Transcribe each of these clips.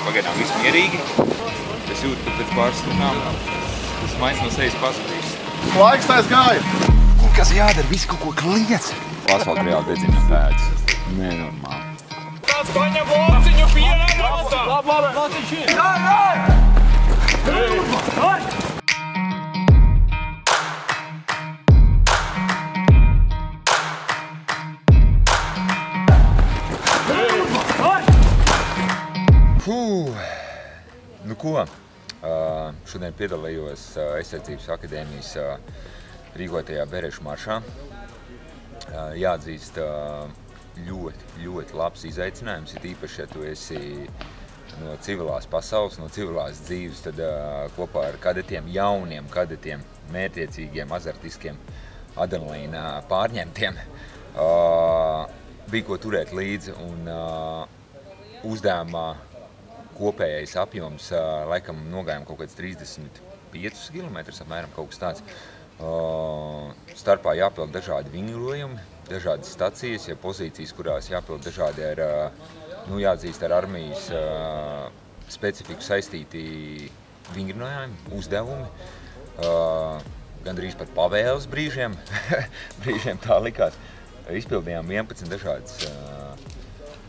Pagaidām viss mierīgi. Es jūtu, ka pēc pāris stundām tas maigs no sejas pazudīs. Laiks tais gāja! Un kas jādara? Visi kaut ko kliedz. Asfalta reāli dedzina pēdas. Nenormāli. Kāds paņem lociņu pienā nostā! Labi! Lociņš ir! Jā! Nu ko, šodien piedalījos Aizsardzības akadēmijas rīkotajā Berešu maršā. Jāatzīst, ļoti labs izaicinājums, ir īpaši, ja tu esi no civilās pasaules, no civilās dzīves, tad kopā ar kadetiem, jauniem kadetiem, mērķiecīgiem, azartiskiem, adrenalīna pārņemtiem, bija ko turēt līdzi un uzdevumā kopējais apjoms, laikam nogājām kaut kāds 35 km, apmēram kaut kas tāds. Starpā jāpild dažādi vingrojumi, dažādas stacijas, ja pozīcijas, kurās jāpild dažādi ar, jāatzīst ar armijas specifiku saistīti vingrinājumi, uzdevumi, gandrīz pat pavēles brīžiem, brīžiem tā likās. Izpildījām 11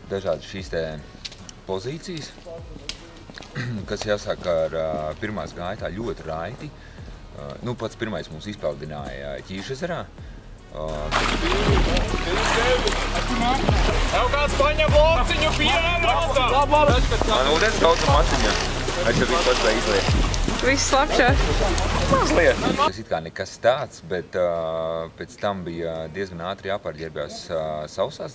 dažādas šīs te pozīcijas, kas jāsaka ar pirmās gāja tā ļoti raiti. Pats pirmais mums izpeldināja Ķīšezerā. Tev kāds paņem lociņu pienā nostā! Man ūdens daudzam aciņā. Es jau viņu pats vai izliet. Viss slapšā? Mazliet. Tas it kā nekas tāds, bet pēc tam bija diezgan ātri jāpārģērbjās sausā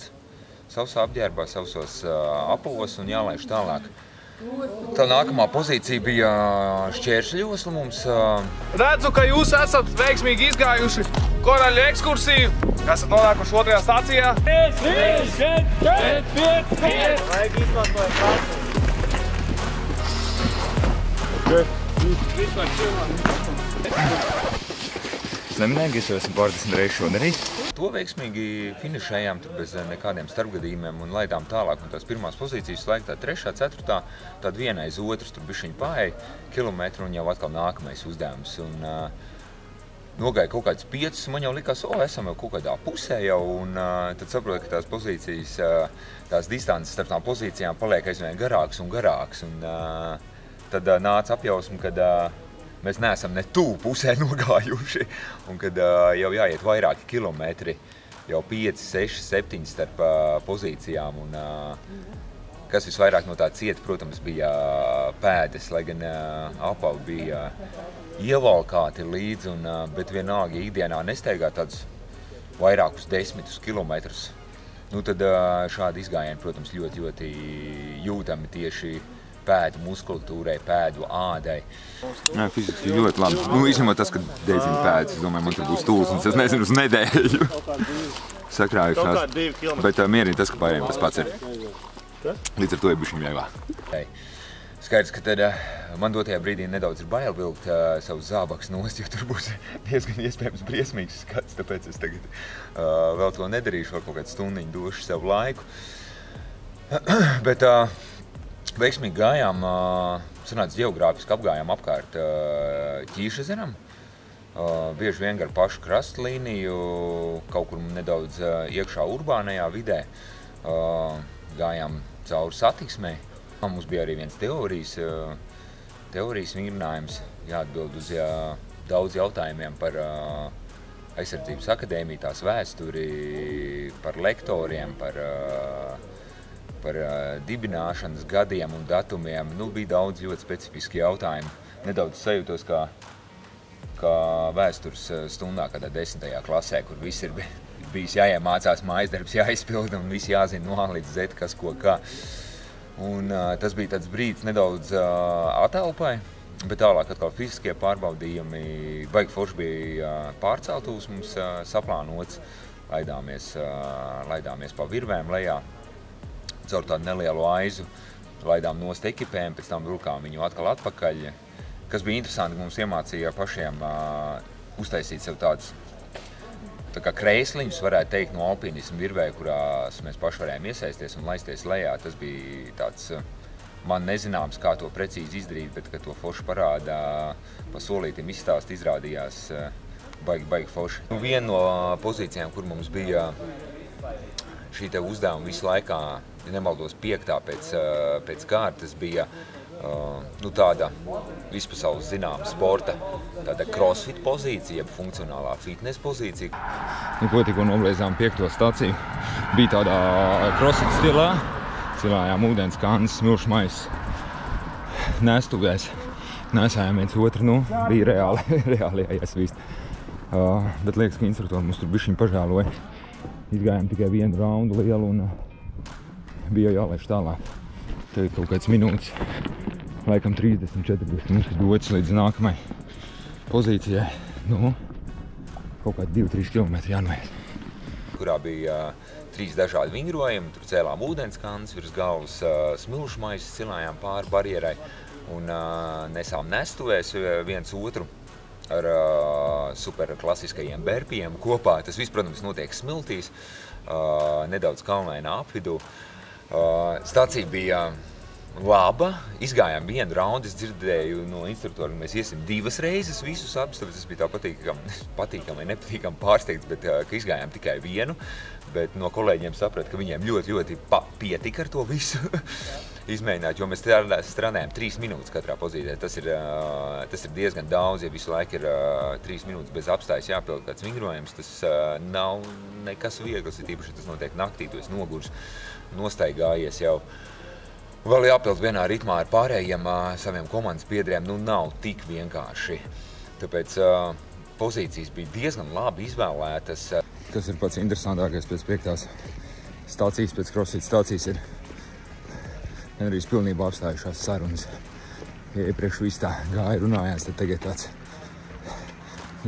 apģērbā, sausos apavos un jālaiž tālāk. Tā nākamā pozīcija bija šķēršļosla mums. Redzu, ka jūs esat veiksmīgi izgājuši koraļu ekskursiju. Esat nonākuši 2. stācijā. 5, 4, 5, 5! Vajag izmantot prasmu. Es neminēju, ka es jau esmu pārdesmit reizes šo darījis. To veiksmīgi finišējām tur bez nekādiem starpgadījumiem un laidām tālāk. Un tās pirmās pozīcijas laika tā 3., 4., tad viena aiz otras tur bišķiņ paēja kilometru un jau atkal nākamais uzdevums. Un nogāja kaut kāds 5, man jau likās, esam jau kaut kādā pusē jau, un tad saprotu, ka tās pozīcijas, tās distances starp tām pozīcijām paliek aizvien garāks un garāks. Un tad nāca apjausma, kad mēs neesam ne tuvu pusē nogājuši, un kad jau jāiet vairāki kilometri, jau 5, 6, 7 starp pozīcijām, un kas visvairāk no tā cieta, protams, bija pēdas, lai gan apavi bija ievalkāti līdzi, bet vienalga ikdienā nesteigā tādus vairākus 10 kilometrus. Tad šādi izgājieni, protams, ļoti jūtami tieši pēdu muskulatūrai, pēdu ādai. Jā, fiziski ļoti labi. Izņemot tas, ka dedzina pēdas, es domāju, man tur būs tūls, un es nezinu uz nedēļu. Sakrājušās. Bet mierīgi tas, ka pārējiem tas pats ir. Līdz ar to ir bišķiņ vieglāk. Skaidrs, ka tad man dotajā brīdī nedaudz ir bail vilkt savus zābakus nost, jo tur būs diezgan iespējams briesmīgs skats, tāpēc es tagad vēl to nedarīšu, vēl kaut kādu stundiņu došu savu laiku. Bet veiksmīgi gājām, sanāca ģeogrāfiski apgājām apkārt Ķīšezeram, bieži vien gar pašu krastlīniju, kaut kur nedaudz iekšā urbānajā vidē, gājām cauri satiksmei. Mums bija arī viens teorijas vingrinājums, jāatbild uz daudz jautājumiem par Aizsardzības akadēmiju, tās vēsturi, par lektoriem, par dibināšanas gadiem un datumiem. Bija daudz ļoti specifiski jautājumi. Nedaudz sajūtos kā vēstures stundā, kādā 10. klasē, kur viss ir bijis jāiemācās mājasdarbs, jāizpilda un viss jāzina no A līdz Z, kas ko kā. Un tas bija tāds brīdis nedaudz atelpai, bet tālāk atkal fiziskie pārbaudījumi. Baigi forši bija pārceltūs mums saplānots, laidāmies pa virvēm lejā. Caur tādu nelielu aizu laidām nost ekipēm, pēc tam vilkām viņu atkal atpakaļ. Kas bija interesanti, mums iemācīja pašiem uztaisīt sev tādus tā kā kreisliņus, varētu teikt, no alpīnismu virvē, kurās mēs paši varējām iesaisties un laisties lejā. Tas bija tāds man nezināms, kā to precīzi izdarīt, bet, kad to forši parādā, pa solītim izstāst, izrādījās baigi forši. Viena no pozīcijām, kur mums bija šī te uzdevuma visu laikā, ja nemaldos 5. pēc kārtas, bija tāda vispasaules zināma sporta, tāda crossfit pozīcija, funkcionālā fitness pozīcija. Tikko nobliezām 5. staciju. Bija tādā crossfit stilā. Cilājām ūdens kannas, smilšmais, nestuvēs. Nesājām viens otru, bija reāli jāiesvīst. Bet liekas, ka instruktori mums tur bišķiņ pažēloja. Izgājām tikai 1 raundu lielu un bija jālaiž tālāk. Tagad kaut kāds minūtes, laikam 30-40 mums ir dots līdz nākamai pozīcijai. Kaut kādi 2-3 kilometri jānoiet. Kurā bija 3 dažādi vingrojumi, tur cēlām ūdenskannas virs galvas, smilšmaisus cilājām pāri barjerai un nesām nestuvēs viens otru ar super klasiskajiem bērpiem kopā. Tas viss, protams, notiek smiltīs, nedaudz kalnainā apvidū. Stacija bija laba, izgājām 1 raundu, es dzirdēju no instruktora, ka mēs iesim 2 reizes visus abus, tāpēc tas bija tā patīkami vai nepatīkami pārsteigts, bet ka izgājām tikai 1, bet no kolēģiem sapratu, ka viņiem ļoti pietika ar to visu izmēģināt, jo mēs strādājam 3 minūtes katrā pozīcijā. Tas ir diezgan daudz, ja visu laiku ir 3 minūtes bez apstājas jāpild kāds vingrojums, tas nav nekas viegls, ir tīpaši, tas notiek naktī, tu esi nogurs, nostaigājies jau. Vēl jāpild vienā ritmā ar pārējiem saviem komandas biedriem, nav tik vienkārši. Tāpēc pozīcijas bija diezgan labi izvēlētas. Kas ir pats interesantākais pēc 5. stācijas, pēc crossfit stācijas ir gandrīz pilnībā apstājušās sarunas. Ja iepriekš viss tā gāja runājās, tad tagad tāds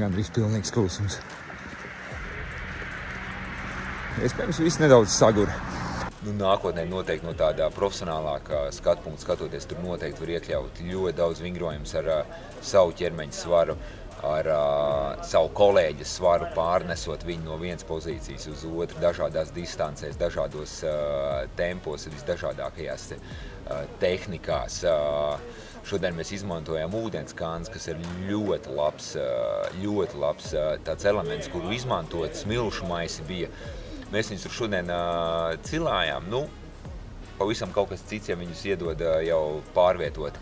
gandrīz pilnīgs klusums. Iespējams, viss nedaudz sagura. Nākotnē noteikti no tādā profesionālākā skatu punkta skatoties, tur noteikti var iekļaut ļoti daudz vingrojumus ar savu ķermeņa svaru, ar savu kolēģa svaru, pārnesot viņu no vienas pozīcijas uz otru, dažādās distancēs, dažādos tempos, visdažādākajās tehnikās. Šodien mēs izmantojam ūdenskannas, kas ir ļoti labs tāds elements, kuru izmantot, smilšu maisi bija. Mēs viņus tur šodien cilājām, pavisam kaut kas cits, ja viņus iedod jau pārvietot,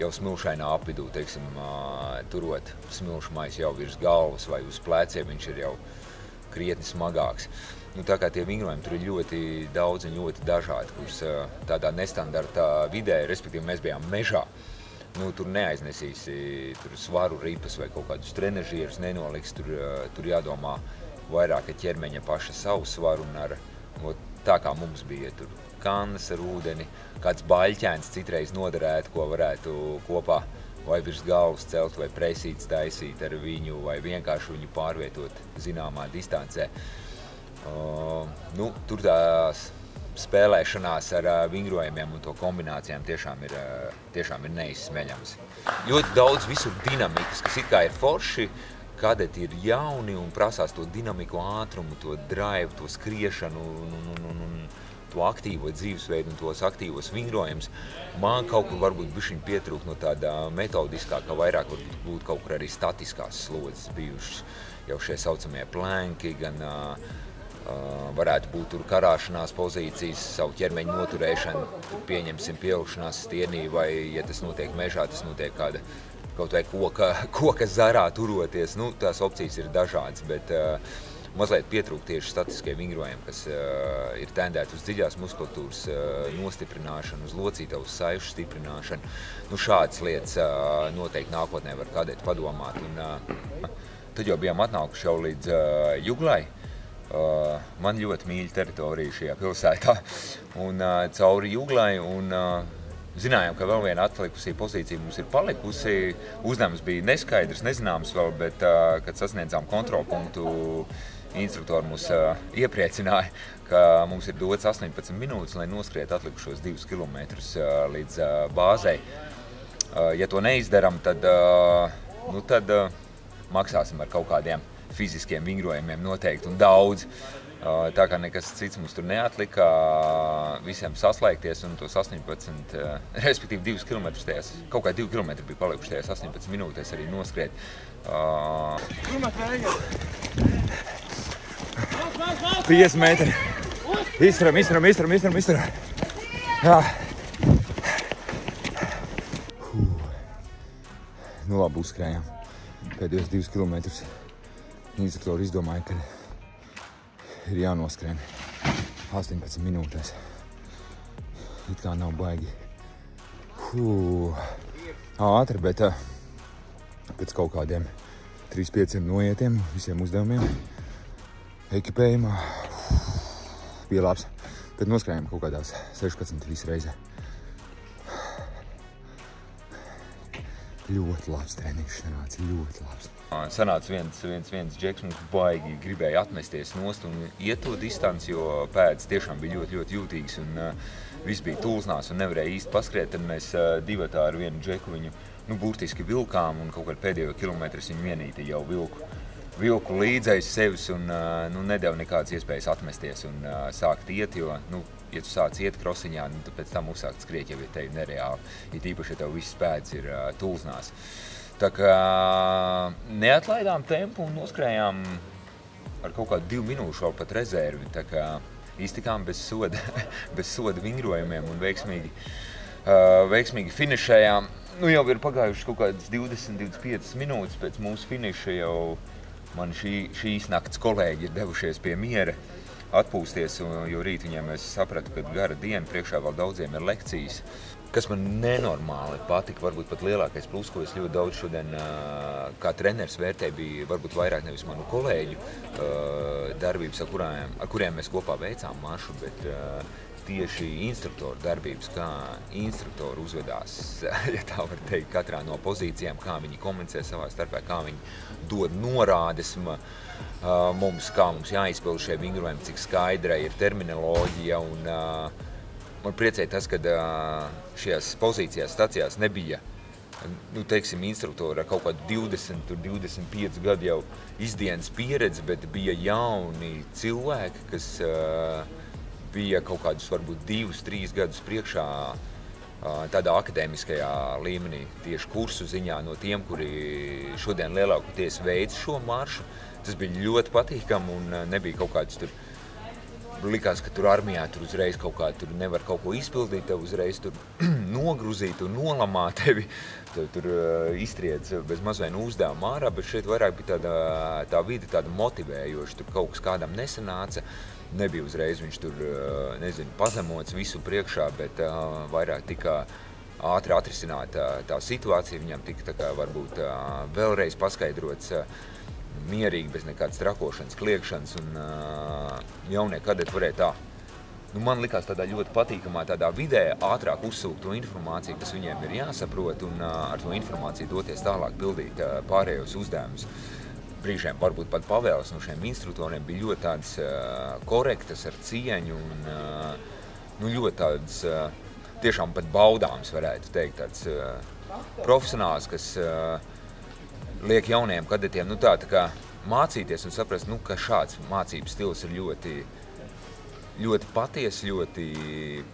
jau smilšainā apvidū, teiksim, turot smilšu maisu jau virs galvas vai uz pleciem, viņš ir jau krietni smagāks. Tā kā tie vingrojumi tur ir ļoti daudz un ļoti dažādi, kurus tādā nestandartā vidē, respektīvi mēs bijām mežā. Tur neaiznesīsi svaru ripas vai kaut kādus trenažierus nenoliks, tur jādomā vairāk ķermeņa paša savu svaru un tā kā mums bija tur kannas ar ūdeni, kāds baļķēns citreiz noderētu, ko varētu kopā vai virs galvas celt vai presītes taisīt ar viņu vai vienkārši viņu pārvietot zināmā distancē. Tur tās spēlēšanās ar vingrojumiem un to kombinācijām tiešām ir neizsmeļams. Ļoti daudz visur dinamikas, kas it kā ir forši, kadeti ir jauni un prasās to dinamiku, ātrumu, to drive, to skriešanu, to aktīvo dzīvesveidu un tos aktīvos vingrojumus. Man kaut kur varbūt bišķiņ pietrūk no tāda metodiskākā, vairāk varbūt kaut kur arī statiskās slodzes bijušas. Jau šie saucamie planki, gan varētu būt tur karāšanās pozīcijas, savu ķermeņu noturēšanu, pieņemsim pieaugšanās stienī, vai, ja tas notiek mežā, tas notiek kāda kaut vai koka zarā turoties. Tās opcijas ir dažādas, bet mazliet pietrūk tieši statiskie vingrojumi, kas ir tendēti uz dziļās muskulatūras nostiprināšanu, uz locītavu saišu stiprināšanu. Šādas lietas noteikti nākotnē var kadeti padomāt. Tad jau bijām atnākuši jau līdz Juglai. Man ļoti mīļa teritorija šajā pilsētā. Un cauri Juglai zinājām, ka vēl viena atlikusī pozīcija mums ir palikusi. Uzdevums bija neskaidrs, nezināms vēl, bet, kad sasniedzām kontrolpunktu, instruktori mūs iepriecināja, ka mums ir dots 18 minūtes, lai noskriet atlikušos 2 kilometrus līdz bāzei. Ja to neizdaram, tad maksāsim ar kaut kādiem fiziskiem vingrojumiem noteikti un daudz. Tā kā nekas cits mums tur neatlika, visiem saslēgties un tos 18, respektīvi 2 kilometrus tajās, kaut kā 2 kilometri bija palikuši tajās 18 minūtēs arī noskriet. 50 metri. Izturam. Jā. Nu labi, uzskrējām pēdējos 2 kilometrus. Instruktori izdomāja, ka ir jānoskrien 18 minūtēs. It kā nav baigi ātri, bet pēc kaut kādiem 3-5 noietiem, visiem uzdevumiem, ekipējumā bija labs. Bet noskrējām kaut kādās 16 visu reizē. Ļoti labs treniņš sanāca, ļoti labs. Sanāca viens džeks, mums baigi gribēja atmesties nost un iet to distanci, jo pēdas tiešām bija ļoti jūtīgas un viss bija tulznās un nevarēja īsti paskriet. Tad mēs divatā ar vienu džeku viņu burtiski vilkām un kaut kādu pēdējo kilometru viņu vienīti jau vilku līdz aiz sevis un nedeva nekādas iespējas atmesties un sākt iet, jo, ja tu sāc iet krosiņā, tad pēc tam uzsākt skriet jau ir tevi nereāli, tīpaši, ja tev viss pēdas ir tulznās. Tā kā neatlaidām tempu un noskrējām ar kaut kādu 2 minūšu vēl pat rezervi, tā kā iztikām bez soda vingrojumiem un veiksmīgi finišējām. Jau ir pagājušas kaut kādas 20-25 minūtes pēc mūsu finiša jau mani šīs nakts kolēģi ir devušies pie miera atpūsties, jo rīt viņiem es sapratu, ka gara diena, priekšā vēl daudziem ir lekcijas. Kas man nenormāli patika, varbūt pat lielākais plus, ko es ļoti daudz šodien kā treneris vērtēju, bija varbūt vairāk nevis manu kolēģu darbības, ar kuriem mēs kopā veicām maršu, bet tieši instruktoru darbības, kā instruktori uzvedās, ja tā var teikt, katrā no pozīcijām, kā viņi komunicē savā starpā, kā viņi dod norādes mums, kā mums jāizpild šie vingrojumi, cik skaidra ir terminoloģija. Un man priecēja tas, ka šajās pozīcijās, stacijās nebija teiksim, instruktori ar kaut kādu 20-25 gadu jau izdienas pieredzi, bet bija jauni cilvēki, kas bija kaut kādus varbūt 2-3 gadus priekšā tādā akadēmiskajā līmenī, tieši kursu ziņā no tiem, kuri šodien lielākoties veic šo maršu. Tas bija ļoti patīkami un nebija kaut kāds tur, likās, ka tur armijā tur uzreiz kaut kā tur nevar kaut ko izpildīt, tev uzreiz tur nogruzīt un nolamāt tevi, tev tur iztriec bez mazvien uzdevumu ārā, bet šeit vairāk bija tā vide tāda motivējoša, tur kaut kas kādam nesanāca. Nebija uzreiz viņš tur, nezinu, pazemots visu priekšā, bet vairāk tika ātri atrisināta tā situācija. Viņam tika tā kā varbūt vēlreiz paskaidrots mierīgi, bez nekādas trakošanas, kliekšanas, un jaunie kadeti varēja tā. Man likās tādā ļoti patīkamā tādā vidē ātrāk uzsūkt to informāciju, kas viņiem ir jāsaprot, un ar to informāciju doties tālāk pildīt pārējos uzdevumus. Brīžiem varbūt pat pavēles no šiem instruktoriem bija ļoti tādas korektas ar cieņu un ļoti tādas tiešām pat baudāms, varētu teikt, tāds profesionāls, kas liek jauniem kadetiem tā kā mācīties un saprast, ka šāds mācības stils ir ļoti patiess, ļoti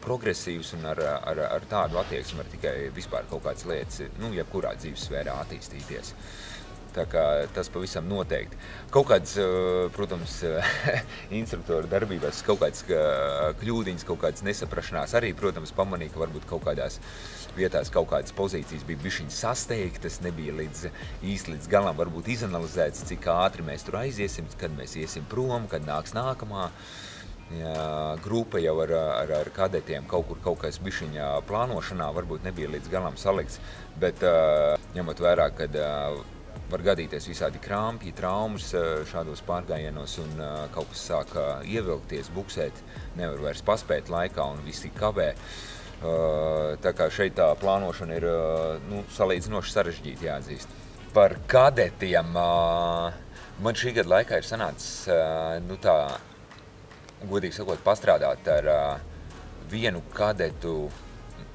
progresīvs un ar tādu attieksmi var tikai vispār kaut kādas lietas, jebkurā dzīves sfērā attīstīties. Tā kā tas pavisam noteikti. Kaut kāds, protams, instruktoru darbībās, kaut kāds kļūdiņas, kaut kāds nesaprašanās arī, protams, pamanīja, ka varbūt kaut kādās vietās kaut kādas pozīcijas bija bišķiņ sasteigtas, nebija līdz galam varbūt izanalizēts, cik ātri mēs tur aiziesim, kad mēs iesim prom, kad nāks nākamā. Grupa jau ar kadetiem kaut kas bišķiņā plānošanā varbūt nebija līdz galam salikts, bet ņemot vērā, kad var gadīties visādi krampji, traumas šādos pārgājienos un kaut kas sāk ievilkties, buksēt, nevar vairs paspēt laikā un visi kavē. Tā kā šeit tā plānošana ir salīdzinoši sarežģīta, jāatzīst. Par kadetiem man šī gada laikā ir sanācis, tā, godīgi sakot, pastrādāt ar vienu kadetu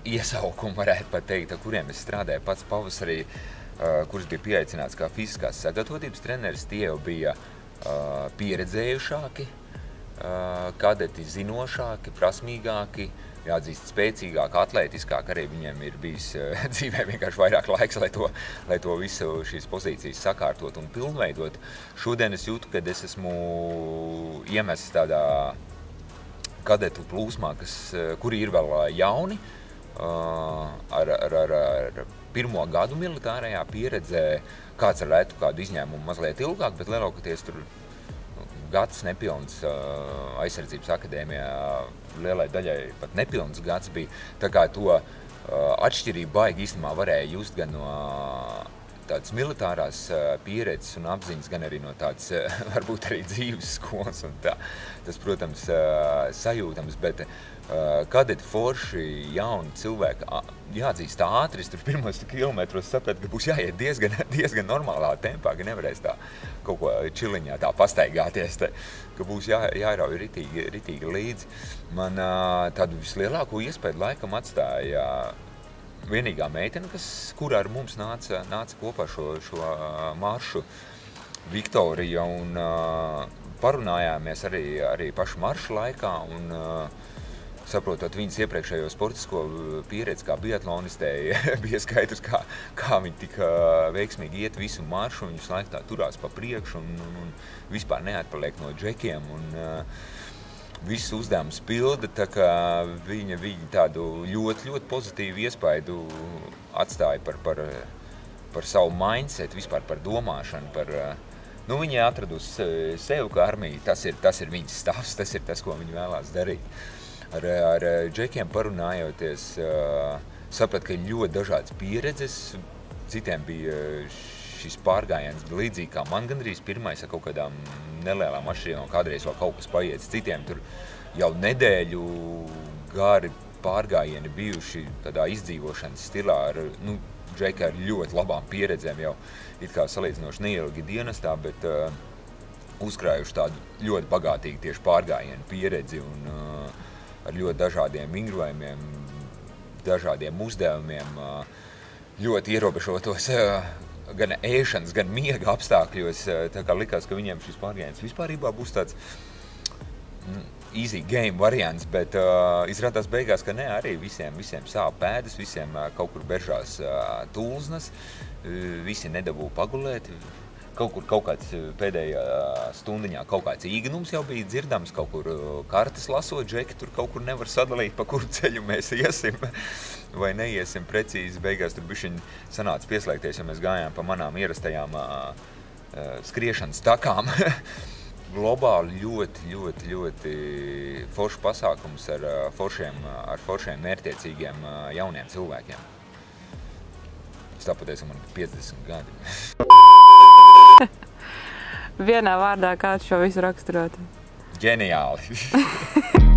iesaukumu, varētu pat teikt, ar kuriem es strādāju pats pavasarī, kurš bija pieaicināts kā fiziskās sagatavotības treneris. Tie jau bija pieredzējušāki kadeti zinošāki, prasmīgāki, jāatzīst spēcīgāki, atlētiskāki, arī viņiem ir bijis dzīvē vienkārši vairāk laiks, lai to visu šīs pozīcijas sakārtot un pilnveidot. Šodien es jūtu, ka es esmu iemesis tādā kadetu plūsmā, kuri ir vēl jauni, ar pirmo gadu militārajā pieredzē, kāds ar rētu kādu izņēmumu mazliet ilgāk, bet lielākoties tur gads nepilns aizsardzības akadēmijā, lielai daļai pat nepilns gads bija. Tā kā to atšķirību baigi īstenībā varēja just gan no tādas militārās pieredzes un apziņas, gan arī no tādas varbūt arī dzīves skolas un tā. Tas, protams, sajūtams, bet kadeti forši jauni cilvēki, jāatzīst ātri, es tur pirmos kilometros sapratu, ka būs jāiet diezgan normālā tempā, ka nevarēs tā kaut ko čiliņā tā pastaigāties, ka būs jārauj ritīgi līdzi. Man tādu vislielāko iespēju laikam atstāja vienīgā meitene, kurā ar mums nāca kopā šo maršu, Viktorija, un parunājāmies arī pašu maršu laikā, un saprotot viņas iepriekšējo sportisko pieredzi kā biatlonistei, bija skaidrs, kā viņi tik veiksmīgi iet visu maršu, un visu laiku tā turās pa priekšu un vispār neatpaliek no džekiem, un visus uzdevumus pilda, tā kā viņa tādu ļoti pozitīvu iespaidu atstāja par savu mindset, vispār par domāšanu, viņa atradusi sevi kā armija, tas ir viņas stāvs, tas ir tas, ko viņa vēlās darīt. Ar džekiem parunājoties, sapratu, ka ir ļoti dažādas pieredzes, citiem bija šis pārgājiens līdzīgi kā man gandrīz pirmais ar kaut kādām nelielām atšķirībām, kādreiz vēl kaut kas paiets, citiem tur jau nedēļu gari pārgājieni bijuši tādā izdzīvošanas stilā ar, džeki ar ļoti labām pieredzēm jau it kā salīdzinoši neilgi dienestā, bet uzkrājuši tādu ļoti bagātīgu tieši pārgājienu pieredzi un ar ļoti dažādiem vingrojumiem, dažādiem uzdevumiem, ļoti ierobežotos gan ēšanas, gan miega apstākļos. Tā kā likās, ka viņiem šis pārgājiens vispārībā būs tāds easy game variants, bet izrādās beigās, ka ne, arī visiem sāp pēdas, visiem kaut kur beržās tulznas, visi nedabū pagulēt. Kaut kāds pēdējā stundiņā kaut kāds īgnums jau bija dzirdams, kaut kur kartes lasot, džeki tur kaut kur nevar sadalīt, pa kuru ceļu mēs iesim vai neiesim precīzi. Beigās tur bišķiņ sanāca pieslēgties, jo mēs gājām pa manām ierastajām skriešanas takām. Globāli ļoti foršs pasākums ar foršiem mērķtiecīgiem jauniem cilvēkiem. Tāpēc man 50 gadi. Vienā vārdā, kāds šo visu raksturotu? Ģeniāli!